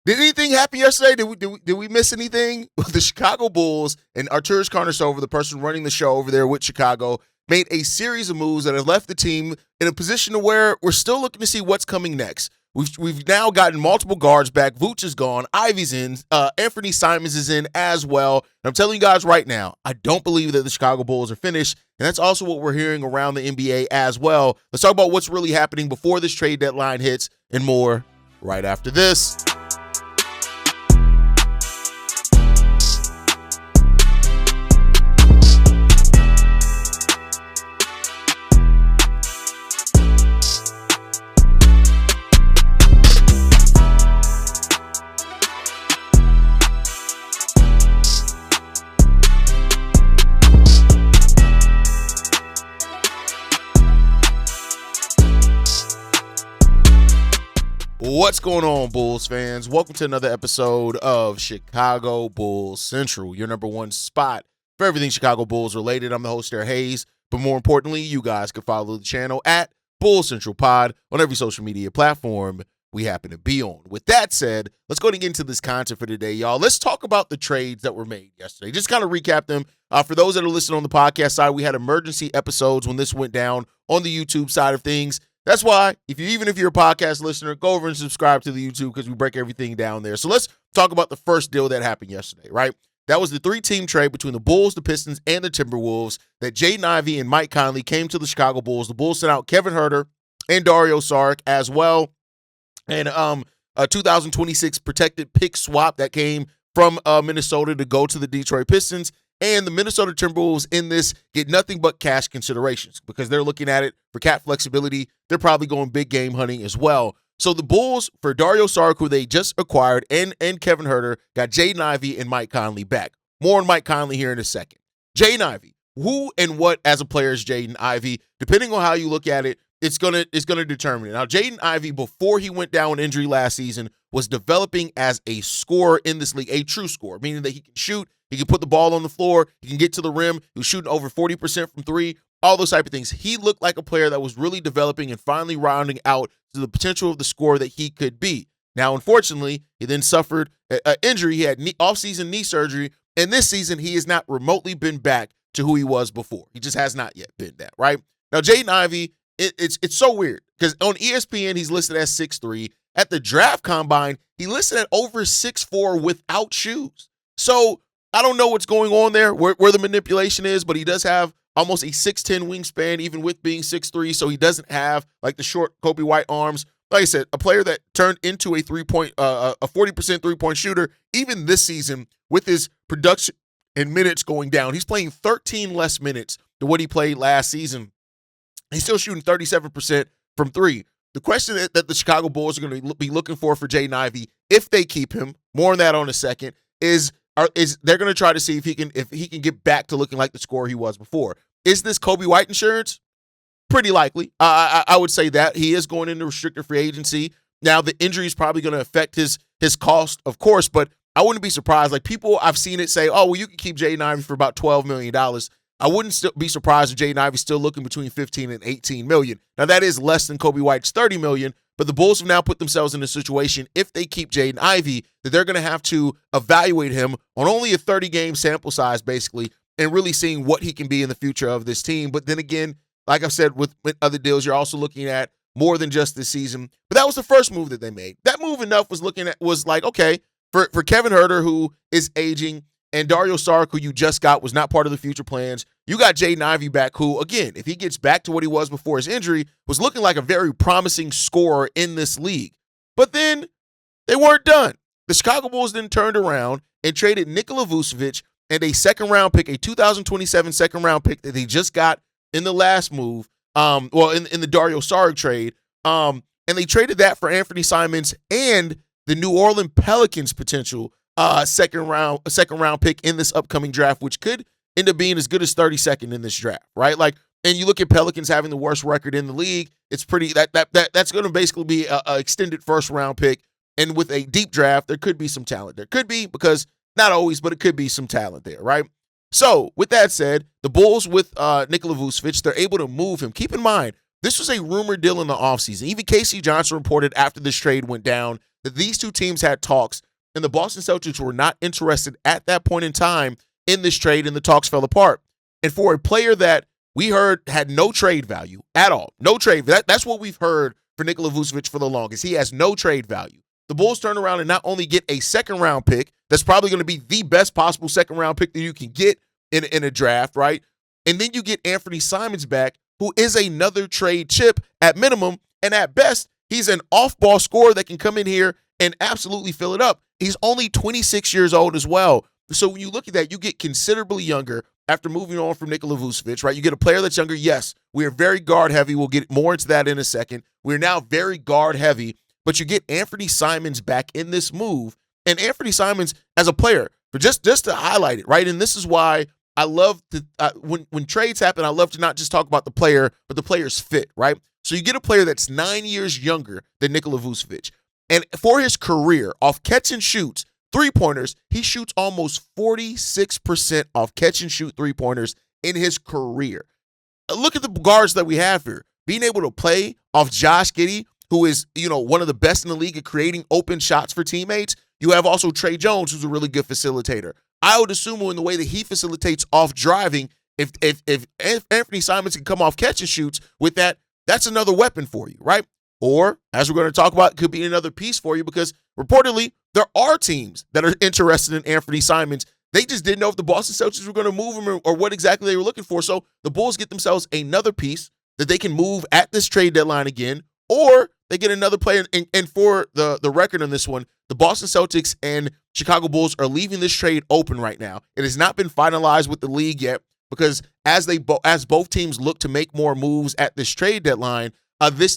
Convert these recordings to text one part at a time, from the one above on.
Did anything happen yesterday? Did we miss anything? The Chicago Bulls and Arturas Karnisovas, the person running the show over there with Chicago, made a series of moves that have left the team in a position to where we're still looking to see what's coming next. We've now gotten multiple guards back. Vucevic is gone. Ivey's in. Anfernee Simons is in as well. And I'm telling you guys right now, I don't believe that the Chicago Bulls are finished. And that's also what we're hearing around the NBA as well. Let's talk about what's really happening before this trade deadline hits and more right after this. What's going on, Bulls fans? Welcome to another episode of Chicago Bulls Central, your number one spot for everything Chicago Bulls related. I'm the host, Derek Hayes, but more importantly, you guys can follow the channel at Bulls Central Pod on every social media platform we happen to be on. With that said, let's go ahead and get into this content for today, y'all. Let's talk about the trades that were made yesterday. Just kind of recap them. For those that are listening on the podcast side, we had emergency episodes when this went down on the YouTube side of things. That's why, even if you're a podcast listener, go over and subscribe to the YouTube because we break everything down there. So let's talk about the first deal that happened yesterday, right? That was the three-team trade between the Bulls, the Pistons, and the Timberwolves that Jaden Ivey and Mike Conley came to the Chicago Bulls. The Bulls sent out Kevin Huerter and Dario Saric as well. And a 2026 protected pick swap that came from Minnesota to go to the Detroit Pistons. And the Minnesota Timberwolves in this get nothing but cash considerations because they're looking at it for cap flexibility. They're probably going big game hunting as well. So the Bulls, for Dario Saric, who they just acquired, and Kevin Huerter, got Jaden Ivey and Mike Conley back. More on Mike Conley here in a second. Jaden Ivey, who and what as a player is Jaden Ivey? Depending on how you look at it, it's gonna determine it. Now, Jaden Ivey, before he went down with injury last season, was developing as a scorer in this league, a true scorer, meaning that he can shoot, he can put the ball on the floor, he can get to the rim, he was shooting over 40% from three, all those type of things. He looked like a player that was really developing and finally rounding out to the potential of the scorer that he could be. Now, unfortunately, he then suffered an injury. He had off-season knee surgery, and this season he has not remotely been back to who he was before. He just has not yet been that, right? Now, Jaden Ivey, it's so weird because on ESPN, he's listed as 6'3". At the draft combine, he listed at over 6'4" without shoes. So I don't know what's going on there, where the manipulation is, but he does have almost a 6'10" wingspan, even with being 6'3", so he doesn't have like the short Coby White arms. Like I said, a player that turned into a 40% three-point shooter, even this season with his production and minutes going down. He's playing 13 less minutes than what he played last season. He's still shooting 37% from three. The question that the Chicago Bulls are going to be looking for Jaden Ivey, if they keep him, more on that on a second, is they're going to try to see if he can get back to looking like the scorer he was before. Is this Coby White insurance? Pretty likely. I would say that. He is going into restricted free agency. Now, the injury is probably going to affect his cost, of course, but I wouldn't be surprised. Like, people, I've seen it say, oh, well, you can keep Jaden Ivey for about $12 million. I wouldn't be surprised if Jaden Ivey's still looking between $15 and $18 million. Now, that is less than Coby White's $30 million, but the Bulls have now put themselves in a situation, if they keep Jaden Ivey, that they're going to have to evaluate him on only a 30-game sample size, basically, and really seeing what he can be in the future of this team. But then again, like I've said with other deals, you're also looking at more than just this season. But that was the first move that they made. That move enough was like, okay, for Kevin Huerter, who is aging, and Dario Saric, who you just got, was not part of the future plans. You got Jaden Ivey back, who, again, if he gets back to what he was before his injury, was looking like a very promising scorer in this league. But then they weren't done. The Chicago Bulls then turned around and traded Nikola Vucevic and a second-round pick, a 2027 second-round pick that they just got in the last move, in the Dario Saric trade. And they traded that for Anfernee Simons and the New Orleans Pelicans' potential second round pick in this upcoming draft, which could end up being as good as 32nd in this draft, right? Like, and you look at Pelicans having the worst record in the league. It's pretty that's going to basically be a extended first round pick. And with a deep draft, there could be some talent. There could be, because not always, but it could be some talent there, right? So with that said, the Bulls with Nikola Vucevic, they're able to move him. Keep in mind, this was a rumored deal in the offseason. Even Casey Johnson reported after this trade went down that these two teams had talks, and the Boston Celtics were not interested at that point in time in this trade, and the talks fell apart. And for a player that we heard had no trade value at all, no trade, that's what we've heard for Nikola Vucevic for the longest. He has no trade value. The Bulls turn around and not only get a second-round pick that's probably going to be the best possible second-round pick that you can get in a draft, right? And then you get Anfernee Simons back, who is another trade chip at minimum, and at best, he's an off-ball scorer that can come in here and absolutely fill it up. He's only 26 years old as well. So when you look at that, you get considerably younger after moving on from Nikola Vucevic, right? You get a player that's younger. Yes, we are very guard-heavy. We'll get more into that in a second. We're now very guard-heavy, but you get Anfernee Simons back in this move. And Anfernee Simons, as a player, for just to highlight it, right? And this is why I love to, when trades happen, I love to not just talk about the player, but the player's fit, right? So you get a player that's 9 years younger than Nikola Vucevic. And for his career, off catch and shoots, three-pointers, he shoots almost 46% off catch and shoot three-pointers in his career. Look at the guards that we have here. Being able to play off Josh Giddey, who is, one of the best in the league at creating open shots for teammates. You have also Trey Jones, who's a really good facilitator. Ayo Dosunmu, in the way that he facilitates off driving, if Anfernee Simons can come off catch and shoots with that, that's another weapon for you, right? Or, as we're going to talk about, it could be another piece for you because reportedly there are teams that are interested in Anfernee Simons. They just didn't know if the Boston Celtics were going to move him or what exactly they were looking for. So the Bulls get themselves another piece that they can move at this trade deadline again, or they get another player. And for the record on this one, the Boston Celtics and Chicago Bulls are leaving this trade open right now. It has not been finalized with the league yet because as both teams look to make more moves at this trade deadline, this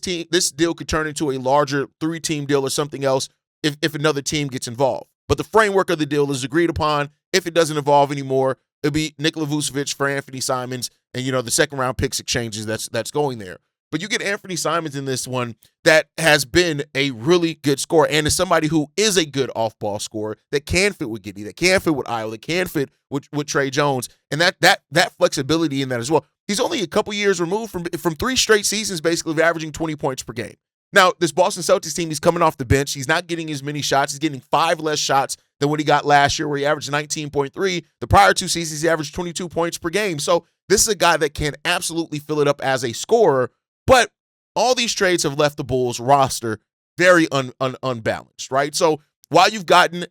deal could turn into a larger 3-team deal or something else if another team gets involved. But the framework of the deal is agreed upon. If it doesn't evolve anymore, it'll be Nikola Vucevic for Anfernee Simons and, the second-round picks exchanges that's going there. But you get Anfernee Simons in this one that has been a really good scorer and is somebody who is a good off-ball scorer that can fit with Giddey, that can fit with Ayo, that can fit with Trey Jones, and that flexibility in that as well. He's only a couple years removed from 3 straight seasons, basically, of averaging 20 points per game. Now, this Boston Celtics team, he's coming off the bench. He's not getting as many shots. He's getting 5 less shots than what he got last year, where he averaged 19.3. The prior 2 seasons, he averaged 22 points per game. So this is a guy that can absolutely fill it up as a scorer, but all these trades have left the Bulls roster very unbalanced, right? So while you've gotten,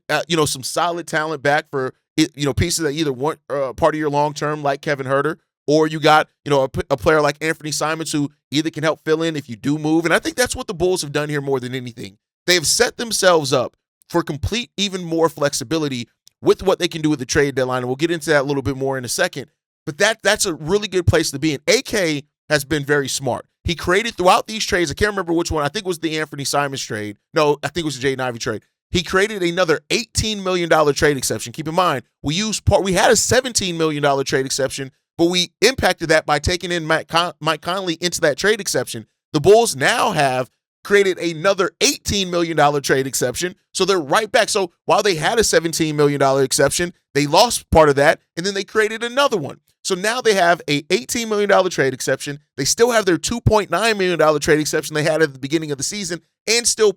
some solid talent back for, pieces that either weren't part of your long-term, like Kevin Huerter, or you got, a player like Anfernee Simons who either can help fill in if you do move. And I think that's what the Bulls have done here more than anything. They have set themselves up for complete, even more flexibility with what they can do with the trade deadline. And we'll get into that a little bit more in a second. But that's a really good place to be in. AK has been very smart. He created throughout these trades, I can't remember which one. I think it was the Anfernee Simons trade. No, I think it was the Jaden Ivey trade. He created another $18 million trade exception. Keep in mind, we had a $17 million trade exception, but we impacted that by taking in Mike Conley into that trade exception. The Bulls now have created another $18 million trade exception, so they're right back. So while they had a $17 million exception, they lost part of that, and then they created another one. So now they have a $18 million trade exception. They still have their $2.9 million trade exception they had at the beginning of the season, and still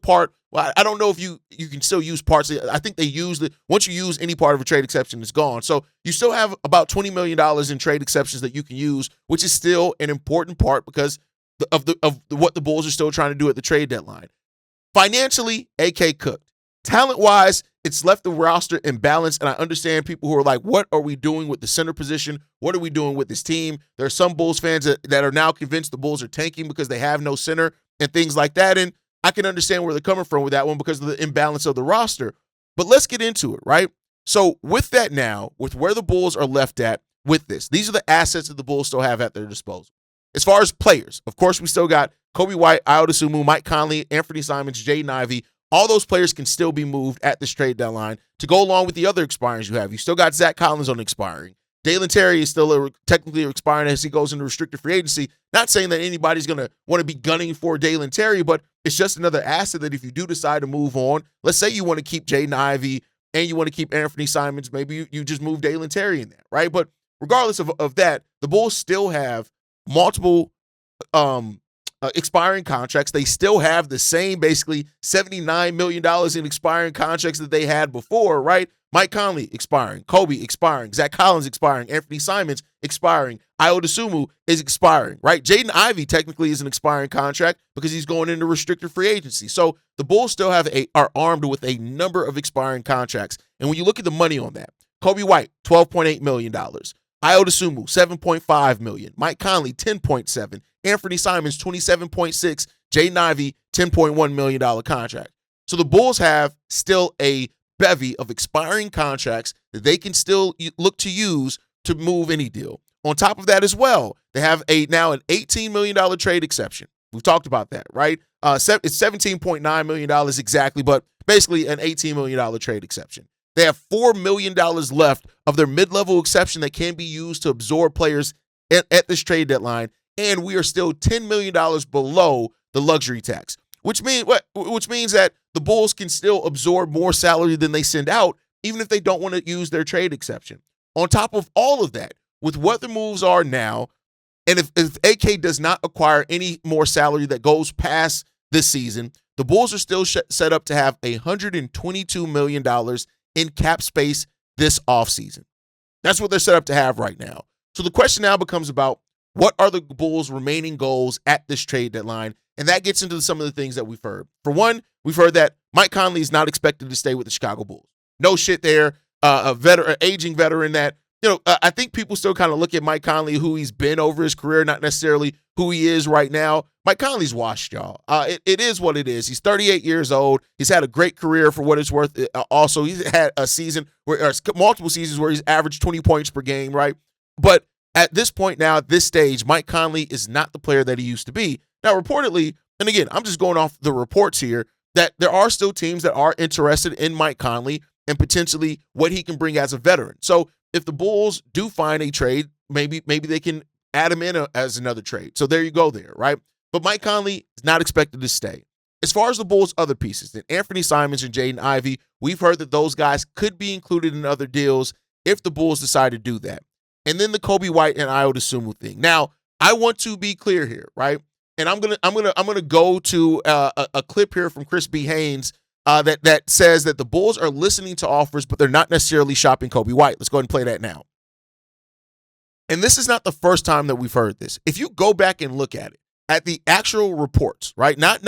I don't know if you can still use parts. I think they use once you use any part of a trade exception, it's gone. So you still have about $20 million in trade exceptions that you can use, which is still an important part because of what the Bulls are still trying to do at the trade deadline. Financially, AK cooked. Talent-wise, it's left the roster imbalanced, and I understand people who are like, what are we doing with the center position? What are we doing with this team? There are some Bulls fans that are now convinced the Bulls are tanking because they have no center and things like that, and I can understand where they're coming from with that one because of the imbalance of the roster. But let's get into it, right? So with that now, with where the Bulls are left at with this, these are the assets that the Bulls still have at their disposal. As far as players, of course, we still got Coby White, Ayo Dosunmu, Mike Conley, Anfernee Simons, Jaden Ivey. All those players can still be moved at this trade deadline to go along with the other expirings you have. You still got Zach Collins on expiring. Dalen Terry is still technically expiring as he goes into restricted free agency. Not saying that anybody's going to want to be gunning for Dalen Terry, but it's just another asset that if you do decide to move on, let's say you want to keep Jaden Ivey and you want to keep Anfernee Simons, maybe you just move Dalen Terry in there, right? But regardless of that, the Bulls still have multiple expiring contracts. They still have the same, basically, $79 million in expiring contracts that they had before, right? Mike Conley expiring, Coby expiring, Zach Collins expiring, Anfernee Simons expiring, Ayo Dosunmu is expiring, right? Jaden Ivey technically is an expiring contract because he's going into restricted free agency. So the Bulls still are armed with a number of expiring contracts. And when you look at the money on that, Coby White, $12.8 million. Ayo Dosunmu, $7.5 million. Mike Conley, $10.7. Anfernee Simons, $27.6. Jaden Ivey, $10.1 million contract. So the Bulls have still a bevy of expiring contracts that they can still look to use to move any deal. On top of that as well, they have now an $18 million trade exception. We've talked about that, right? It's $17.9 million exactly, but basically an $18 million trade exception. They have $4 million left of their mid-level exception that can be used to absorb players at this trade deadline, and we are still $10 million below the luxury tax, which means that the Bulls can still absorb more salary than they send out, even if they don't want to use their trade exception. On top of all of that, with what the moves are now, and if AK does not acquire any more salary that goes past this season, the Bulls are still set up to have $122 million in cap space this offseason. That's what they're set up to have right now. So the question now becomes about what are the Bulls' remaining goals at this trade deadline? And that gets into some of the things that we've heard. For one, we've heard that Mike Conley is not expected to stay with the Chicago Bulls. No shit there. Aging veteran that, I think people still kind of look at Mike Conley, who he's been over his career, not necessarily who he is right now. Mike Conley's washed, y'all. It is what it is. He's 38 years old. He's had a great career for what it's worth. Also, he's had multiple seasons where he's averaged 20 points per game, right? But at this point now, at this stage, Mike Conley is not the player that he used to be. Now, reportedly, and again, I'm just going off the reports here, that there are still teams that are interested in Mike Conley and potentially what he can bring as a veteran. So if the Bulls do find a trade, maybe they can add him in as another trade. So there you go there, right? But Mike Conley is not expected to stay. As far as the Bulls' other pieces, then Anfernee Simons and Jaden Ivey, we've heard that those guys could be included in other deals if the Bulls decide to do that. And then the Coby White and Ayo Dosunmu thing. Now, I want to be clear here, right? And I'm gonna go to a clip here from Chris B. Haynes that says that the Bulls are listening to offers, but they're not necessarily shopping Coby White. Let's go ahead and play that now. And this is not the first time that we've heard this. If you go back and look at it, at the actual reports, right? Not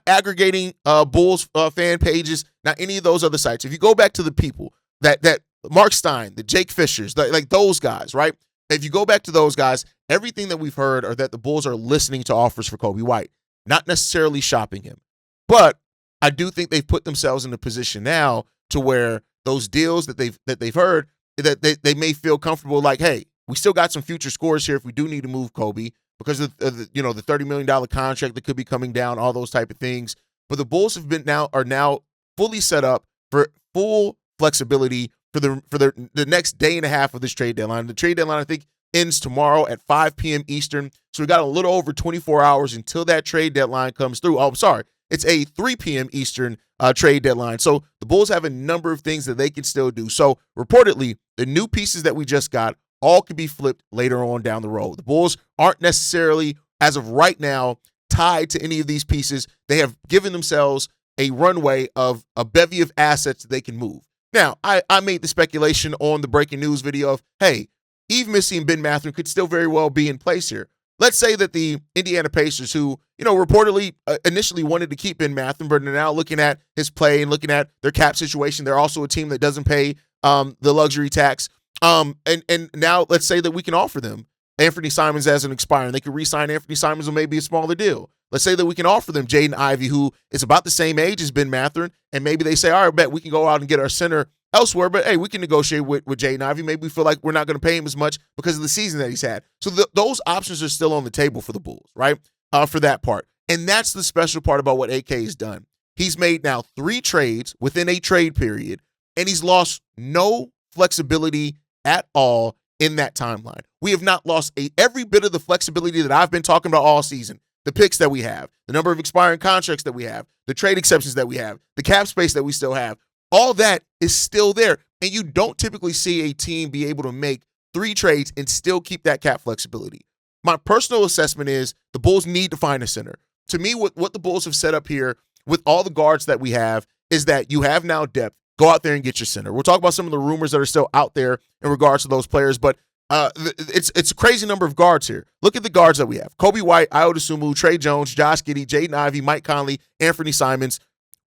aggregating Bulls fan pages, not any of those other sites. If you go back to the people that Mark Stein, the Jake Fishers, like those guys, right? If you go back to those guys, everything that we've heard are that the Bulls are listening to offers for Coby White, not necessarily shopping him. But I do think they've put themselves in a position now to where those deals that they've heard, that they may feel comfortable like, hey, we still got some future scores here if we do need to move Coby because of the $30 million contract that could be coming down, all those type of things. But the Bulls are now fully set up for full flexibility for the next day and a half of this trade deadline. The trade deadline, I think, ends tomorrow at 5 p.m. Eastern. So we got a little over 24 hours until that trade deadline comes through. Oh, I'm sorry. It's a 3 p.m. Eastern trade deadline. So the Bulls have a number of things that they can still do. So reportedly, the new pieces that we just got all could be flipped later on down the road. The Bulls aren't necessarily, as of right now, tied to any of these pieces. They have given themselves a runway of a bevy of assets that they can move. Now, I made the speculation on the breaking news video of, hey, Yves Missi and Ben Mathurin could still very well be in place here. Let's say that the Indiana Pacers, who, reportedly initially wanted to keep Ben Mathurin, but are now looking at his play and looking at their cap situation. They're also a team that doesn't pay the luxury tax. And now let's say that we can offer them Anfernee Simons as an expiring. They could re-sign Anfernee Simons on maybe a smaller deal. Let's say that we can offer them Jaden Ivey, who is about the same age as Ben Mathurin, and maybe they say, all right, bet we can go out and get our center elsewhere, but hey, we can negotiate with Jaden Ivey. Maybe we feel like we're not going to pay him as much because of the season that he's had. So those options are still on the table for the Bulls, right? For that part. And that's the special part about what AK has done. He's made now 3 trades within a trade period, and he's lost no flexibility at all in that timeline. We have not lost every bit of the flexibility that I've been talking about all season. The picks that we have, the number of expiring contracts that we have, the trade exceptions that we have, the cap space that we still have, all that is still there. And you don't typically see a team be able to make 3 trades and still keep that cap flexibility. my personal assessment is the Bulls need to find a center. To me, what the Bulls have set up here with all the guards that we have is that you have now depth. Go out there and get your center. We'll talk about some of the rumors that are still out there in regards to those players, but it's a crazy number of guards here. Look at the guards that we have. Coby White, Ayo Dosunmu, Tre Jones, Josh Giddey, Jaden Ivey, Mike Conley, Anfernee Simons.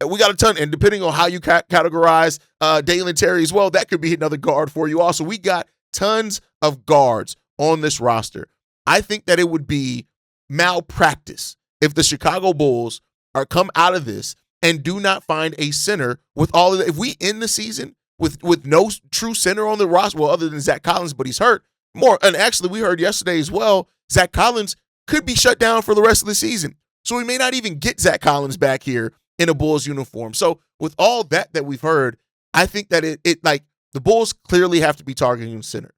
We got a ton, and depending on how you categorize Dalen Terry as well, that could be another guard for you also. We got tons of guards on this roster. I think that it would be malpractice if the Chicago Bulls come out of this and do not find a center with all of the, if we end the season with no true center on the roster, well, other than Zach Collins, but he's hurt more. And actually, we heard yesterday as well, Zach Collins could be shut down for the rest of the season. So we may not even get Zach Collins back here in a Bulls uniform. So with all that we've heard, I think that it like the Bulls clearly have to be targeting center.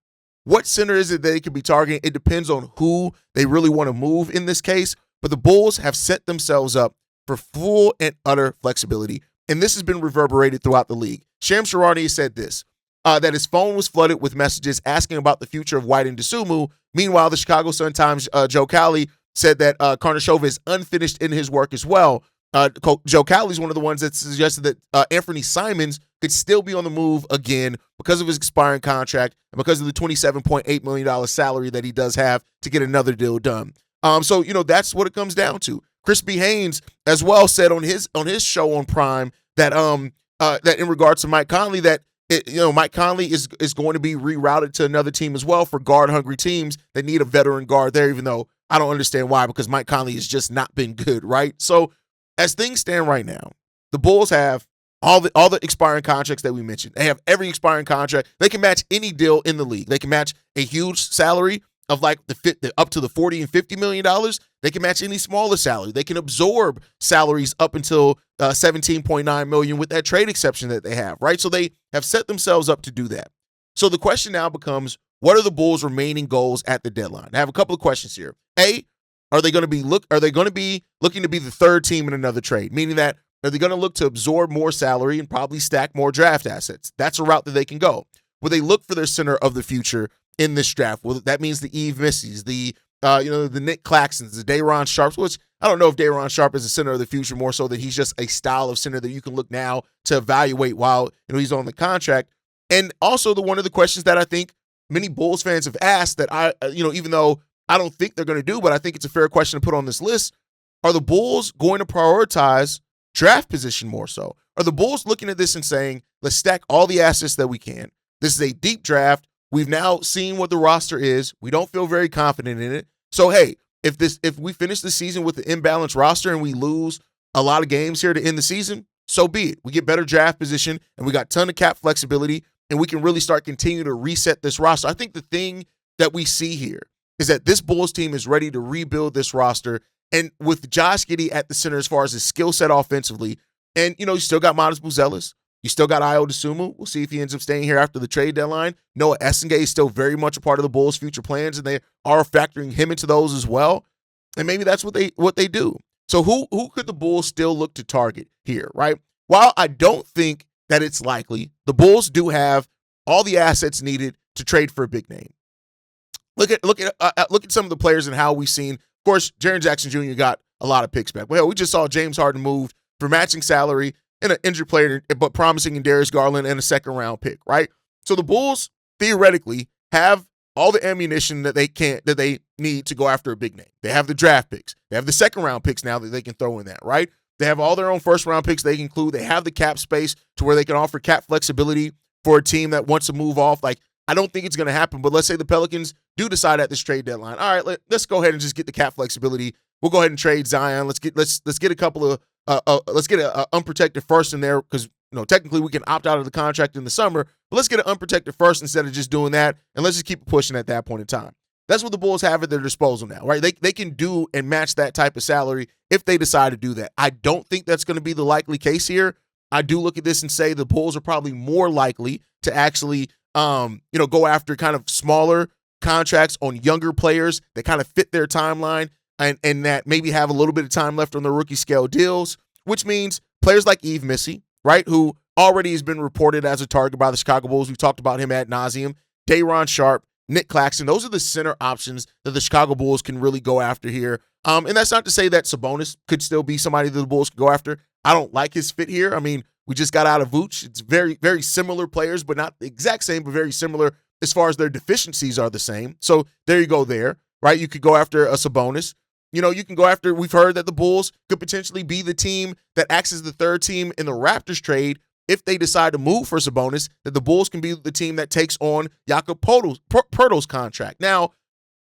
What center is it that they could be targeting? It depends on who they really want to move in this case. But the Bulls have set themselves up for full and utter flexibility. And this has been reverberated throughout the league. Shams Charania said this, that his phone was flooded with messages asking about the future of White and Dosunmu. Meanwhile, the Chicago Sun-Times' Joe Cowley said that Karnisovas is unfinished in his work as well. Joe Cowley is one of the ones that suggested that Anfernee Simons could still be on the move again because of his expiring contract and because of the $27.8 million salary that he does have to get another deal done. So, that's what it comes down to. Chris B. Haynes as well said on his show on Prime that that in regards to Mike Conley, that Mike Conley is going to be rerouted to another team as well for guard-hungry teams that need a veteran guard there, even though I don't understand why, because Mike Conley has just not been good, right? So as things stand right now, the Bulls have all the expiring contracts that we mentioned. They have every expiring contract. They can match any deal in the league. They can match a huge salary of like up to the $40 and $50 million. They can match any smaller salary. They can absorb salaries up until $17.9 million with that trade exception that they have, right? So they have set themselves up to do that. So the question now becomes, what are the Bulls' remaining goals at the deadline? I have a couple of questions here. A, are they going to be looking to be the third team in another trade? Meaning that, are they going to look to absorb more salary and probably stack more draft assets? That's a route that they can go. Will they look for their center of the future in this draft? Well, that means the Yves Missis, the Nic Claxtons, the Day'Ron Sharpes, which I don't know if Day'Ron Sharpe is the center of the future, more so that he's just a style of center that you can look now to evaluate while he's on the contract. And also one of the questions that I think many Bulls fans have asked that even though I don't think they're going to do, but I think it's a fair question to put on this list, are the Bulls going to prioritize draft position more so? Are the Bulls looking at this and saying, let's stack all the assets that we can? This is a deep draft. We've now seen what the roster is. We don't feel very confident in it. So, hey, if we finish the season with an imbalanced roster and we lose a lot of games here to end the season, so be it. We get better draft position and we got a ton of cap flexibility and we can really start continue to reset this roster. I think the thing that we see here is that this Bulls team is ready to rebuild this roster. And with Josh Giddey at the center as far as his skill set offensively, and, you still got Modest Buzelis. You still got Ayo Dosunmu. We'll see if he ends up staying here after the trade deadline. Noah Essengay is still very much a part of the Bulls' future plans, and they are factoring him into those as well. And maybe that's what they do. So who could the Bulls still look to target here, right? While I don't think that it's likely, the Bulls do have all the assets needed to trade for a big name. Look at some of the players and how we've seen. Of course, Jaren Jackson Jr. got a lot of picks back. Well, we just saw James Harden moved for matching salary and an injured player, but promising in Darius Garland and a second-round pick, right? So the Bulls theoretically have all the ammunition that they need to go after a big name. They have the draft picks. They have the second-round picks now that they can throw in that, right? They have all their own first-round picks they can include. They have the cap space to where they can offer cap flexibility for a team that wants to move off. Like, I don't think it's going to happen, but let's say the Pelicans do decide at this trade deadline, all right, let's go ahead and just get the cap flexibility. We'll go ahead and trade Zion. Let's get a couple of let's get an unprotected first in there because technically we can opt out of the contract in the summer, but let's get an unprotected first instead of just doing that, and let's just keep pushing at that point in time. That's what the Bulls have at their disposal now, right? They can do and match that type of salary if they decide to do that. I don't think that's going to be the likely case here. I do look at this and say the Bulls are probably more likely to actually go after kind of smaller contracts on younger players that kind of fit their timeline and that maybe have a little bit of time left on their rookie scale deals, which means players like Yves Missi, right, who already has been reported as a target by the Chicago Bulls. We've talked about him ad nauseum. Day'Ron Sharpe, Nic Claxton. Those are the center options that the Chicago Bulls can really go after here. And that's not to say that Sabonis could still be somebody that the Bulls could go after. I don't like his fit here. I mean, we just got out of Vucevic. It's very, very similar players, but not the exact same, but very similar as far as their deficiencies are the same. So there you go there, right? You could go after a Sabonis. You know, you can go after, we've heard that the Bulls could potentially be the team that acts as the third team in the Raptors trade if they decide to move for Sabonis, that the Bulls can be the team that takes on Jakob Poeltl's contract. Now,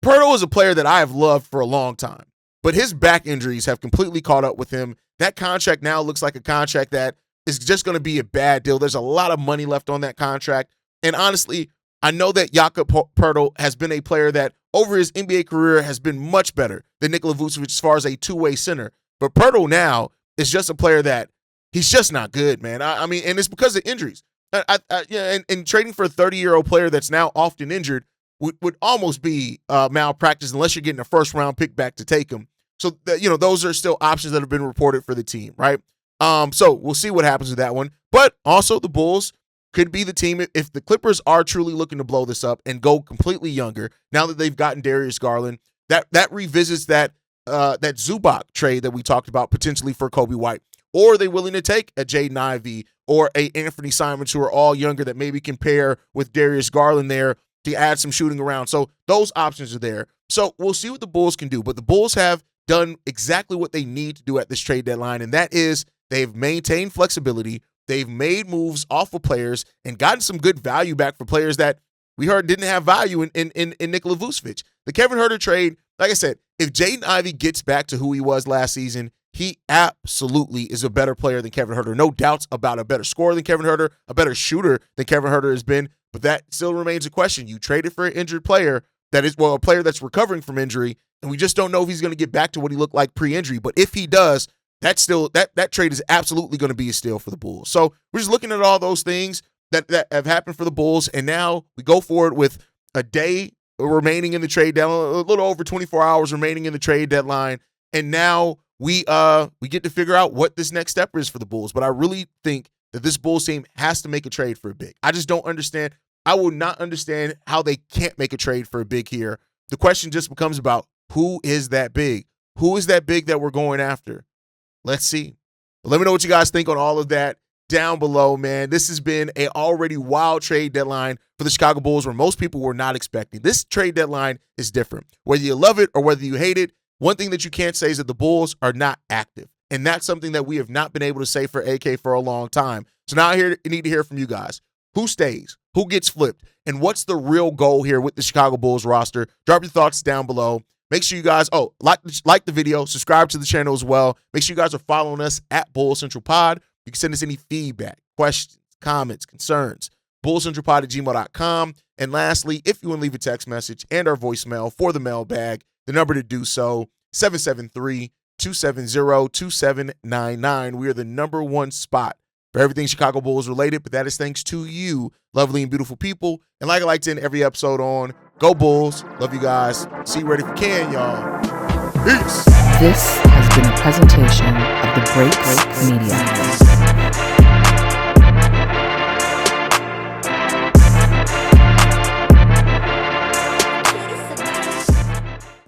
Poeltl is a player that I have loved for a long time, but his back injuries have completely caught up with him. That contract now looks like a contract that is just going to be a bad deal. There's a lot of money left on that contract. And honestly, I know that Jakob Poeltl has been a player that over his NBA career has been much better than Nikola Vucevic as far as a two-way center. But Poeltl now is just a player that he's just not good, man. I mean, and it's because of injuries. And trading for a 30-year-old player that's now often injured would almost be malpractice unless you're getting a first-round pick back to take him. So, those are still options that have been reported for the team, right? So we'll see what happens with that one. But also the Bulls could be the team if the Clippers are truly looking to blow this up and go completely younger. Now that they've gotten Darius Garland, that revisits that Zubac trade that we talked about potentially for Coby White. Or are they willing to take a Jaden Ivey or a Anfernee Simons, who are all younger, that maybe can pair with Darius Garland there to add some shooting around? So those options are there. So we'll see what the Bulls can do. But the Bulls have done exactly what they need to do at this trade deadline, and that is they've maintained flexibility. They've made moves off of players and gotten some good value back for players that we heard didn't have value in Nikola Vucevic. The Kevin Huerter trade, like I said, if Jaden Ivey gets back to who he was last season, he absolutely is a better player than Kevin Huerter. No doubts about a better scorer than Kevin Huerter, a better shooter than Kevin Huerter has been, but that still remains a question. You traded for an injured player a player that's recovering from injury, and we just don't know if he's going to get back to what he looked like pre-injury. But if he does, that trade is absolutely going to be a steal for the Bulls. So we're just looking at all those things that have happened for the Bulls, and now we go forward with a day remaining in the trade deadline, a little over 24 hours remaining in the trade deadline, and now we get to figure out what this next step is for the Bulls. But I really think that this Bulls team has to make a trade for a big. I just don't understand. I will not understand how they can't make a trade for a big here. The question just becomes about who is that big? Who is that big that we're going after? Let's see. Let me know what you guys think on all of that down below, man. This has been a already wild trade deadline for the Chicago Bulls where most people were not expecting. This trade deadline is different. Whether you love it or whether you hate it, one thing that you can't say is that the Bulls are not active. And that's something that we have not been able to say for AK for a long time. So now I need to hear from you guys. Who stays? Who gets flipped? And what's the real goal here with the Chicago Bulls roster? Drop your thoughts down below. Make sure you guys, like the video, subscribe to the channel as well. Make sure you guys are following us at Bull Central Pod. You can send us any feedback, questions, comments, concerns, bullcentralpod@gmail.com. And lastly, if you want to leave a text message and our voicemail for the mailbag, the number to do so, 773-270-2799. We are the #1 spot for everything Chicago Bulls related, but that is thanks to you, lovely and beautiful people. And like I like to end every episode on, go Bulls. Love you guys. See you ready if you can, y'all. Peace. This has been a presentation of the Break Media.